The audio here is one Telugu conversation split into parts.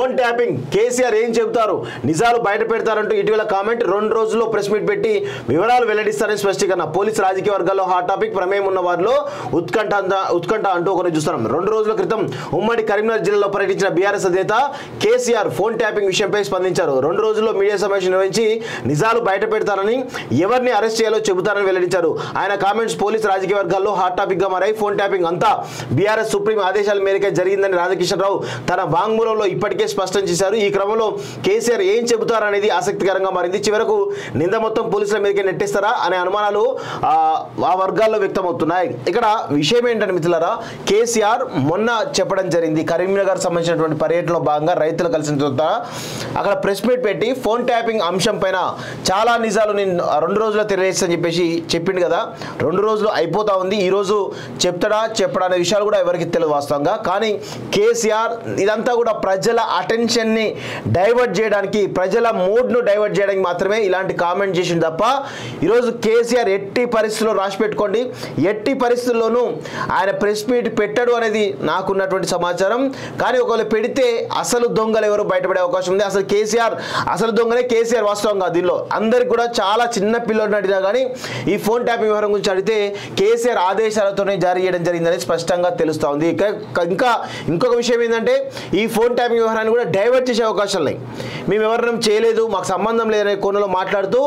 ఫోన్ ట్యాపింగ్ కేసీఆర్ ఏం చెబుతారు, నిజాలు బయట పెడతారంటూ ఇటీవల కామెంట్. 2 రోజుల్లో ప్రెస్ మీట్ పెట్టి వివరాలు వెల్లడిస్తారని స్పష్టీకరణ. పోలీసు రాజకీయ వర్గాల్లో హాట్ టాపిక్. ప్రమేయం ఉన్న వారిలో ఉత్కంఠ అంటూ ఒకరు చూస్తున్నాం. 2 రోజుల క్రితం ఉమ్మడి కరీంనగర్ జిల్లాలో పర్యటించిన బీఆర్ఎస్ అధినేత కేసీఆర్ ఫోన్ ట్యాపింగ్ విషయంపై స్పందించారు. 2 రోజుల్లో మీడియా సమావేశం నిర్వహించి నిజాలు బయట పెడతారని, ఎవరిని అరెస్ట్ చేయాలో చెబుతారని వెల్లడించారు. ఆయన కామెంట్స్ పోలీసు రాజకీయ వర్గాల్లో హాట్ టాపిక్ గా మారాయి. ఫోన్ ట్యాపింగ్ అంతా బీఆర్ఎస్ సుప్రీం ఆదేశాల మేరకే జరిగిందని రాధాకిషన్ రావు తన వాంగ్మూలంలో ఇప్పటికే స్పష్టం చేశారు. ఈ క్రమంలో కేసీఆర్ ఏం చెబుతారనేది ఆసక్తికరంగా మారింది. చివరకు నింద మొత్తం పోలీసుల మీదకే నెట్టేస్తారా అనే అనుమానాలు ఆ వర్గాల్లో వ్యక్తమవుతున్నాయి. ఇక్కడ విషయం ఏంటంటే మిత్రులారా, కేసీఆర్ మొన్న చెప్పడం జరిగింది, కరీంనగర్ సంబంధించినటువంటి పర్యటనలో భాగంగా రైతులు కలిసిన తర్వాత అక్కడ ప్రెస్ మీట్ పెట్టి ఫోన్ ట్యాపింగ్ అంశం పైన చాలా నిజాలు నేను 2 రోజుల్లో తెలియజేస్తానని చెప్పేసి చెప్పిండు కదా. 2 రోజులు అయిపోతా ఉంది. ఈ రోజు చెప్తాడా చెప్పడా అనే విషయాలు కూడా ఎవరికి తెలియదు వాస్తవంగా. కానీ కేసీఆర్ ఇదంతా కూడా ప్రజల అటెన్షన్ని డైవర్ట్ చేయడానికి, ప్రజల మూడ్ను డైవర్ట్ చేయడానికి మాత్రమే ఇలాంటి కామెంట్ చేసింది తప్ప ఈరోజు కేసీఆర్ ఎట్టి పరిస్థితుల్లో రాసి పెట్టుకోండి, ఎట్టి పరిస్థితుల్లోనూ ఆయన ప్రెస్ మీట్ పెట్టడు అనేది నాకున్నటువంటి సమాచారం. కానీ ఒకవేళ పెడితే అసలు దొంగలు ఎవరు బయటపడే అవకాశం ఉంది. అసలు కేసీఆర్ అసలు దొంగనే కేసీఆర్ వాస్తవంగా. దీనిలో అందరికి కూడా చాలా చిన్న పిల్లలు అడిగినా కానీ ఈ ఫోన్ ట్యాపింగ్ వ్యవహారం గురించి అడిగితే కేసీఆర్ ఆదేశాలతోనే జారీ చేయడం జరిగిందని స్పష్టంగా తెలుస్తూ ఉంది. ఇంకా ఇంకొక విషయం ఏంటంటే ఈ ఫోన్ ట్యాపింగ్ వ్యవహారాన్ని కూడా డైవర్ట్ చేసే అవకాశాలు ఉన్నాయి. మేము ఎవరినం చేయలేదు, మాకు సంబంధం లేదనే కోణంలో మాట్లాడుతూ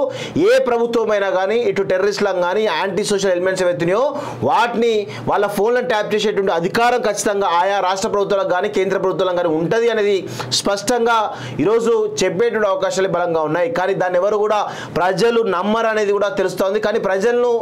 ఏ ప్రభుత్వమైనా కానీ ఇటు టెర్రరిస్టులకు కానీ యాంటీ సోషల్ ఎలిమెంట్స్ ఏవైతున్నాయో వాటిని వాళ్ళ ఫోన్లను ట్యాప్ చేసేటువంటి అధికారం ఖచ్చితంగా ఆయా రాష్ట్ర ప్రభుత్వాలకు కానీ కేంద్ర ప్రభుత్వాలకు కానీ ఉంటుంది అనేది స్పష్టంగా ఈరోజు చెప్పేటువంటి అవకాశాలు బలంగా ఉన్నాయి. కానీ దాన్ని ఎవరు కూడా ప్రజలు నమ్మరు అనేది కూడా తెలుస్తోంది. కానీ ప్రజలను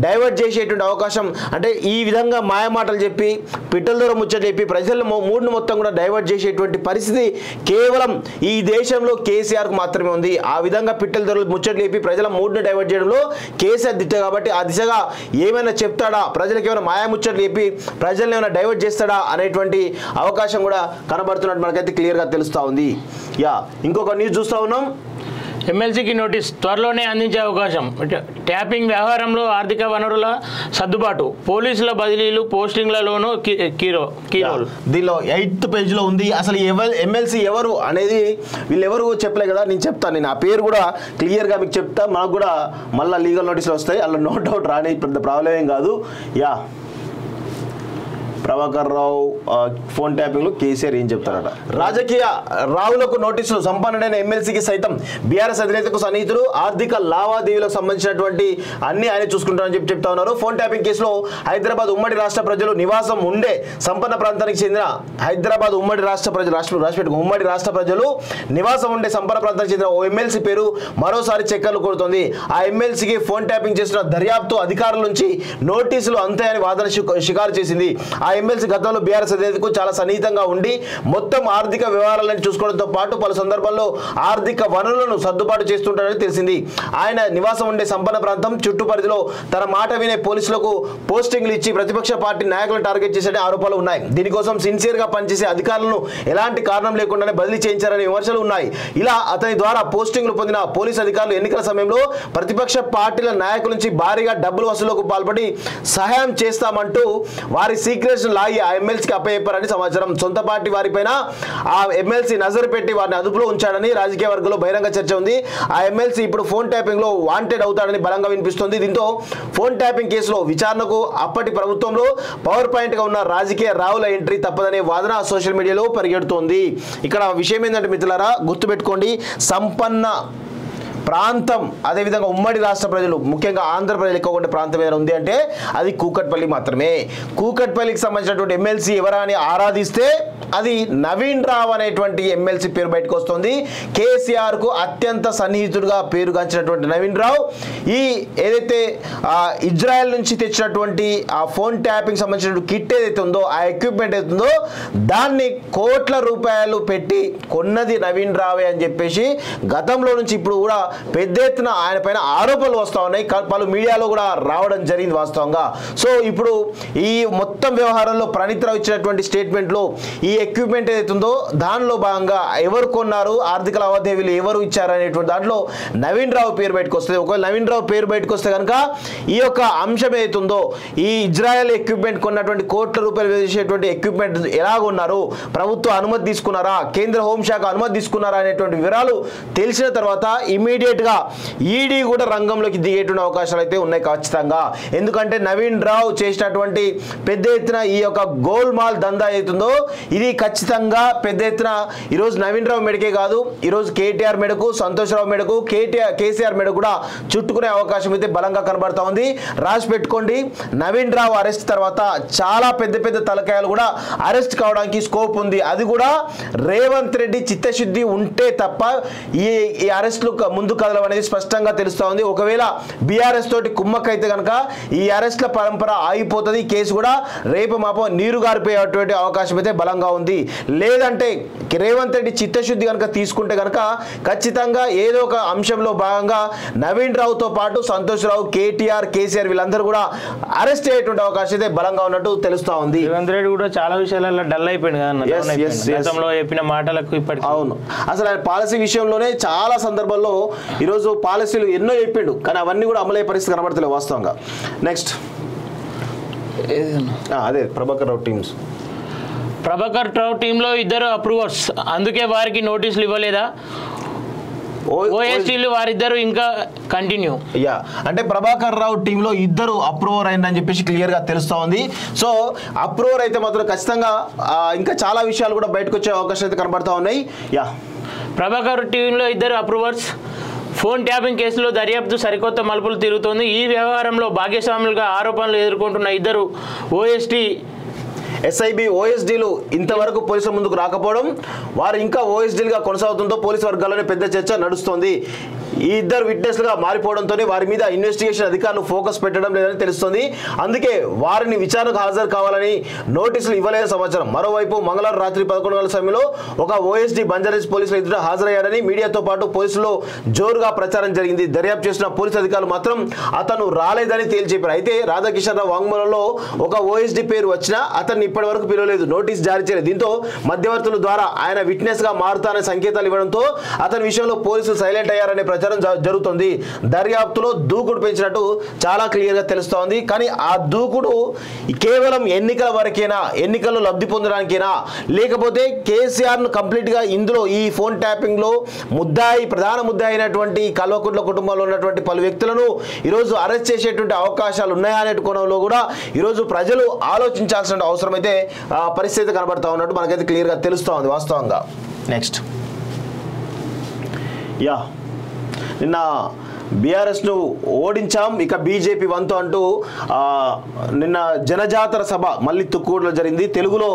డైవర్ట్ చేసేటువంటి అవకాశం, అంటే ఈ విధంగా మాయమాటలు చెప్పి పిట్టల దూరం ముచ్చట చెప్పి ప్రజల మూడ్ను మొత్తం కూడా డైవర్ట్ చేసేటువంటి పరిస్థితి కేవలం ఈ దేశంలో కేసీఆర్కు మాత్రమే ఉంది. ఆ విధంగా పిట్టల దూరం ముచ్చట్లు చెప్పి ప్రజల మూడ్ను డైవర్ట్ చేయడంలో కేసీఆర్ దిట్ట కాబట్టి ఆ దిశగా ఏమైనా చెప్తాడా, ప్రజలకు ఏమైనా మాయాముచ్చట్లు చెప్పి ప్రజల్ని ఏమైనా డైవర్ట్ చేస్తాడా అనేటువంటి అవకాశం కూడా కనబడుతున్నట్టు మనకైతే క్లియర్గా తెలుస్తూ ఉంది. ఇంకొక న్యూస్ చూస్తూ ఉన్నాం. ఎమ్మెల్సీకి నోటీస్ త్వరలోనే అందించే అవకాశం. ట్యాపింగ్ వ్యవహారంలో ఆర్థిక వనరుల సర్దుబాటు, పోలీసుల బదిలీలు పోస్టింగ్లలోనూ కీరోల్. దీనిలో 8th పేజీలో ఉంది. అసలు ఎమ్మెల్సీ ఎవరు అనేది వీళ్ళెవరు చెప్పలే కదా, నేను చెప్తాను. నేను ఆ పేరు కూడా క్లియర్గా మీకు చెప్తా. మనకు కూడా మళ్ళీ లీగల్ నోటీసులు వస్తాయి, అలా నో డౌట్ రాని పెద్ద ప్రాబ్లం ఏం కాదు. ప్రభాకర్ రావు ఫోన్ ట్యాపింగ్లో కేసీఆర్ ఏం చెప్తారట. రాజకీయ రావులకు నోటీసులు, సంపన్నుడైన ఎమ్మెల్సీకి సైతం బీఆర్ఎస్ అధినేతకు సన్నిహితులు, ఆర్థిక లావాదేవీలకు సంబంధించినటువంటి అన్ని ఆయన చూసుకుంటారని చెప్తా ఉన్నారు. ఫోన్ ట్యాపింగ్ కేసులో హైదరాబాద్ ఉమ్మడి రాష్ట్ర ప్రజలు నివాసం ఉండే సంపన్న ప్రాంతానికి చెందిన హైదరాబాద్ ఉమ్మడి రాష్ట్ర ప్రజలు నివాసం ఉండే సంపన్న ప్రాంతానికి చెందిన ఓ ఎమ్మెల్సీ పేరు మరోసారి చక్కర్లు కొడుతోంది. ఆ ఎమ్మెల్సీకి ఫోన్ ట్యాపింగ్ చేసిన దర్యాప్తు అధికారుల నుంచి నోటీసులు అంతాయని వాదన షికారు చేసింది. ఆ ఎమ్మెల్సీ గతంలో బీఆర్ఎస్ అధినేతకు చాలా సన్నిహితంగా ఉండి మొత్తం ఆర్థిక వ్యవహారాలను చూసుకోవడంతో పాటు పలు సందర్భాల్లో ఆర్థిక వనరులను సర్దుబాటు చేస్తుంటారని తెలిసింది. ఆయన నివాసం ఉండే సంపన్న ప్రాంతం చుట్టూ పరిధిలో తన మాట వినే పోలీసులకు పోస్టింగ్లు ఇచ్చి ప్రతిపక్ష పార్టీ నాయకులను టార్గెట్ చేసే ఆరోపణలు ఉన్నాయి. దీనికోసం సిన్సియర్గా పనిచేసే అధికారులను ఎలాంటి కారణం లేకుండానే బదిలీ చేయించారనే విమర్శలు ఉన్నాయి. ఇలా అతని ద్వారా పోస్టింగ్లు పొందిన పోలీసు అధికారులు ఎన్నికల సమయంలో ప్రతిపక్ష పార్టీల నాయకుల నుంచి భారీగా డబ్బులు వసూలుకు పాల్పడి సహాయం చేస్తామంటూ వారి సీక్రెట్స్ లాగి ఆ ఎమ్మెల్సీకి అప్పచెప్పారని సమాచారం. సొంత పార్టీ వారిపైన ఆ ఎమ్మెల్సీ నజరు పెట్టి వారిని అదుపులో ఉంచాడని రాజకీయ వర్గంలో బహిరంగ చర్చ ఉంది. ఆ ఎమ్మెల్సీ ఇప్పుడు ఫోన్ ట్యాపింగ్ లో వాంటెడ్ అవుతాడని బలంగా వినిపిస్తుంది. దీంతో ఫోన్ ట్యాపింగ్ కేసులో విచారణకు అప్పటి ప్రభుత్వంలో పవర్ పాయింట్ గా ఉన్న రాజకీయ రావుల ఎంట్రీ తప్పదనే వాదన సోషల్ మీడియాలో పరిగెడుతోంది. ఇక్కడ విషయం ఏంటంటే మిత్రులారా, గుర్తుపెట్టుకోండి, సంపన్న ప్రాంతం అదేవిధంగా ఉమ్మడి రాష్ట్ర ప్రజలు ముఖ్యంగా ఆంధ్రప్రదేశ్ ఎక్కువ ఉండే ప్రాంతం ఏదైనా ఉంది అంటే అది కూకట్పల్లి మాత్రమే. కూకట్పల్లికి సంబంధించినటువంటి ఎమ్మెల్సీ ఎవరా అని ఆరాధిస్తే అది నవీన్ రావు అనేటువంటి ఎమ్మెల్సీ పేరు బయటకు వస్తుంది. కేసీఆర్ కు అత్యంత సన్నిహితుడుగా పేరుగాంచినటువంటి నవీన్ రావు ఈ ఏదైతే ఇజ్రాయెల్ నుంచి తెచ్చినటువంటి ఆ ఫోన్ ట్యాపింగ్ సంబంధించిన కిట్ ఏదైతే ఉందో, ఆ ఎక్విప్మెంట్ ఏదైతే ఉందో దాన్ని కోట్ల రూపాయలు పెట్టి కొన్నది నవీన్ రావే అని చెప్పేసి గతంలో నుంచి ఇప్పుడు కూడా పెద్ద ఎత్తున ఆయన పైన ఆరోపణలు వస్తూ ఉన్నాయి, పలు మీడియాలో కూడా రావడం జరిగింది వాస్తవంగా. సో ఇప్పుడు ఈ మొత్తం వ్యవహారంలో ప్రణీత్ రావు ఇచ్చినటువంటి స్టేట్మెంట్లో ఈ ఎక్విప్మెంట్ ఏదైతుందో దానిలో భాగంగా ఎవరు కొన్నారు, ఆర్థిక లావాదేవీలు ఎవరు ఇచ్చారు అనేటువంటి దాంట్లో నవీన్ రావు పేరు బయటకు వస్తుంది. ఒకవేళ నవీన్ రావు పేరు బయటకు వస్తే కనుక ఈ యొక్క అంశం ఏదైతుందో ఈ ఇజ్రాయెల్ ఎక్విప్మెంట్ కొన్నటువంటి కోట్ల రూపాయలు వేసేటువంటి ఎక్విప్మెంట్ ఎలా కొన్నారు, ప్రభుత్వ అనుమతి తీసుకున్నారా, కేంద్ర హోంశాఖ అనుమతి తీసుకున్నారా అనేటువంటి వివరాలు తెలిసిన తర్వాత ఇమీడియట్ గా ఈడీ కూడా రంగంలోకి దిగేటువంటి అవకాశాలు అయితే ఉన్నాయి ఖచ్చితంగా. ఎందుకంటే నవీన్ రావు చేసినటువంటి పెద్ద ఎత్తున ఈ యొక్క గోల్మాల్ దందా అవుతుందో ఇది ఖచ్చితంగా పెద్ద ఎత్తున ఈరోజు నవీన్ రావు మెడకే కాదు, ఈరోజు కేటీఆర్ మెడకు, సంతోష్ రావు మెడకు, కేసీఆర్ మెడకు కూడా చుట్టుకునే అవకాశం అయితే బలంగా కనబడతా ఉంది. రాసి పెట్టుకోండి, నవీన్ రావు అరెస్ట్ తర్వాత చాలా పెద్ద పెద్ద తలకాయలు కూడా అరెస్ట్ కావడానికి స్కోప్ ఉంది. అది కూడా రేవంత్ రెడ్డి చిత్తశుద్ధి ఉంటే తప్ప ఈ అరెస్టులు ముందు కదలం అనేది స్పష్టంగా తెలుస్తూ ఉంది. ఒకవేళ బీఆర్ఎస్ తోటి కుమ్మక్కైతే కనుక ఈ అరెస్ట్ల పరంపర ఆగిపోతుంది, కేసు కూడా రేపు మాపో నీరు గారిపోయేటువంటి అవకాశం అయితే బలంగా ఉంది. లేదంటే రేవంత్ రెడ్డి చిత్తశుద్ధి కనుక తీసుకుంటే కనుక ఖచ్చితంగా ఏదో ఒక అంశంలో భాగంగా నవీన్ రావుతో పాటు సంతోష్ రావు, కేటీఆర్, కేసీఆర్ వీళ్ళందరూ కూడా అరెస్ట్ అయ్యేటువంటి అవకాశం అయితే బలంగా ఉన్నట్టు తెలుస్తా ఉంది. రేవంత్ రెడ్డి కూడా చాలా విషయాలలో డల్ అయిపోయింది కదా గతంలో చెప్పిన మాటలకు ఇప్పటికి. అవును, అసలు ఆయన పాలసీ విషయంలోనే చాలా సందర్భాల్లో ఈరోజు పాలసీలు ఎన్నో చెప్పిండు, కానీ అవన్నీ కూడా అమలయ్యే పరిస్థితి కనబడతలేదు వాస్తవంగా. నెక్స్ట్ అదే ప్రభాకర్ రావు టీంలో ఇద్దరు అప్రూవర్స్, అందుకే వారికి నోటీసులు ఇవ్వలేదా? ఓఎస్టీలు వారిద్దరు ఇంకా కంటిన్యూ. అంటే ప్రభాకర్ రావు టీంలో ఇద్దరు అప్రూవర్ అయిందని చెప్పేసి క్లియర్ గా తెలుస్తా ఉంది. సో అప్రూవర్ అయితే మాత్రం ఖచ్చితంగా ఇంకా చాలా విషయాలు కూడా బయటకు వచ్చే అవకాశాలు అయితే కనబడతా ఉన్నాయి. ప్రభాకర్ టీంలో ఇద్దరు అప్రూవర్స్, ఫోన్ ట్యాపింగ్ కేసులో దర్యాప్తు సరికొత్త మలుపులు తిరుగుతోంది. ఈ వ్యవహారంలో భాగస్వాములుగా ఆరోపణలు ఎదుర్కొంటున్న ఇద్దరు ఓఎస్టీ ఎస్ఐబి ఓఎస్డీలు ఇంతవరకు పోలీసుల ముందుకు రాకపోవడం, వారు ఇంకా ఓఎస్డీలుగా కొనసాగుతుందో పోలీసు వర్గాల్లోనే పెద్ద చర్చ నడుస్తోంది. ఈ ఇద్దరు విట్నెస్లుగా మారిపోవడంతో వారి మీద ఇన్వెస్టిగేషన్ అధికారులు ఫోకస్ పెట్టడం లేదని తెలుస్తుంది. అందుకే వారిని విచారణకు హాజరు కావాలని నోటీసులు ఇవ్వలేని సమాచారం. మరోవైపు మంగళవారం రాత్రి 11 గంటల సమయంలో ఒక ఓఎస్డీ బంజారాహిల్స్ పోలీసుల ఎదుట హాజరయ్యాడని మీడియాతో పాటు పోలీసుల్లో జోరుగా ప్రచారం జరిగింది. దర్యాప్తు చేసిన పోలీసు అధికారులు మాత్రం అతను రాలేదని తేల్చెప్పారు. అయితే రాధాకిషన్ రావు వాంగ్మూలంలో ఒక ఓఎస్డీ పేరు వచ్చినా అతన్ని ఇప్పటి వరకు పిలవలేదు, నోటీస్ జారీ చేయలేదు. దీంతో మధ్యవర్తుల ద్వారా ఆయన విట్నెస్ గా మారుతానే సంకేతాలు ఇవ్వడంతో అతని విషయంలో పోలీసులు సైలెంట్ అయ్యారనే ప్రచారం జరుగుతుంది. దర్యాప్తులో దూకుడు పెంచినట్టు చాలా క్లియర్ గా తెలుస్తోంది. కానీ ఆ దూకుడు కేవలం ఎన్నికల వరకేనా, ఎన్నికల్లో లబ్ధి పొందడానికేనా, లేకపోతే కేసీఆర్ ను కంప్లీట్ గా ఇందులో ఈ ఫోన్ ట్యాపింగ్ లో ప్రధాన ముద్దాయి అయినటువంటి కల్వకుంట్ల కుటుంబంలో ఉన్నటువంటి పలు వ్యక్తులను ఈరోజు అరెస్ట్ చేసేటువంటి అవకాశాలు ఉన్నాయా అనే కోణంలో కూడా ఈరోజు ప్రజలు ఆలోచించాల్సిన అవసరం అయితే పరిస్థితి కనబడతా ఉన్నట్టు మనకైతే క్లియర్ గా తెలుస్తూ ఉంది వాస్తవంగా. నెక్స్ట్ నిన్న బీఆర్ఎస్ను ఓడించాం, ఇక బీజేపీ వంతు అంటూ నిన్న జనజాతర సభ మళ్ళీ తుక్కుగూడలో జరిగింది. తెలుగులో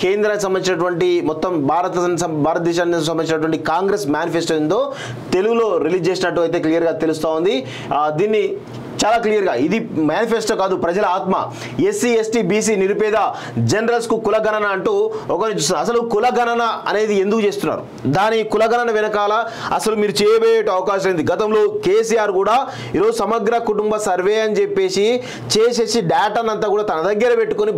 కేంద్రానికి సంబంధించినటువంటి మొత్తం భారతదేశానికి సంబంధించినటువంటి కాంగ్రెస్ మేనిఫెస్టో ఉందో తెలుగులో రిలీజ్ చేసినట్టు అయితే క్లియర్గా తెలుస్తూ ఉంది. దీన్ని చాలా క్లియర్గా ఇది మేనిఫెస్టో కాదు, ప్రజల ఆత్మ. ఎస్సీ ఎస్టీ బీసీ నిరుపేద జనరల్స్కు కులగణన అంటూ ఒకరిని చూస్తున్నారు. అసలు కులగణన అనేది ఎందుకు చేస్తున్నారు, దాని కులగణన వెనకాల అసలు మీరు చేయబోయే అవకాశం ఉంది. గతంలో కేసీఆర్ కూడా ఈరోజు సమగ్ర కుటుంబ సర్వే అని చెప్పేసి చేసేసి డేటానంతా కూడా తన దగ్గర పెట్టుకొని